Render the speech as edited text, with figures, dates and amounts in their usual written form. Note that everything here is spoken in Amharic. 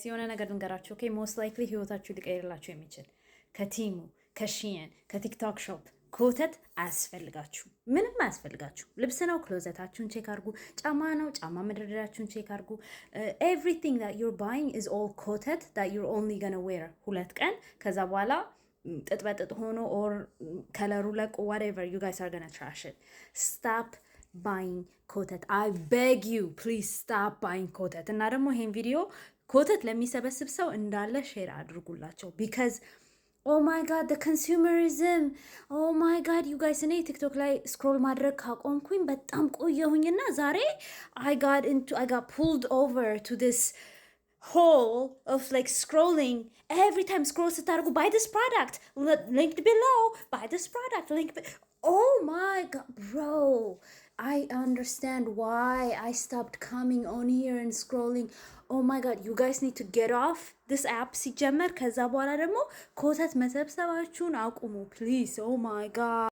የሆነ ነገር ልንገራችሁ። ኦኬ ሞስት ላይክሊ ህይወታችሁ ሊቀይርላችሁ የሚችል ከቲሙ ከሺየን ከቲክቶክ ሾፕ ኮተት አያስፈልጋችሁ፣ ምንም አያስፈልጋችሁ። ልብስ ነው፣ ክሎዘታችሁን ቼክ አድርጉ። ጫማ ነው፣ ጫማ መደርደሪያችሁን ቼክ አድርጉ። ኤቭሪቲንግ ዳት ዩር ባይንግ ኢዝ ኦል ኮተት ዳት ዩር ኦንሊ ገና ዌር 2 ቀን። ከዛ በኋላ ጥጥ በጥጥ ሆኖ ኦር ከለሩ ለቆ ዋትኤቨር ዩ ጋይስ አር ገና ትራሽ ኢት። ስታፕ ባይንግ ኮተት። አይ ቤግ ዩ ፕሊዝ ስታፕ ባይንግ ኮተት። እና ደግሞ ይሄን ቪዲዮ ኮተት ለሚሰበስብ ሰው እንዳለ ሼር አድርጉላቸው። ቢካዝ ኦ ማይ ጋድ ደ ኮንሱመሪዝም ኦ ማይ ጋድ ዩ ጋይስ። እኔ ቲክቶክ ላይ ስክሮል ማድረግ ካቆምኩኝ በጣም ቆየሁኝና ዛሬ አይ ጋት ፑልድ ኦቨር ቱ ዲስ hole of like scrolling. Every time scroll ስታደርጉ buy this product linked below, buy this product oh my god bro, I understand why I stopped coming on here and scrolling. Oh my god, you guys need to get off this app ሲጀመር። ከዛ በኋላ ደግሞ ኮተት መሰብሰባችሁን አቁሙ please. Oh my god.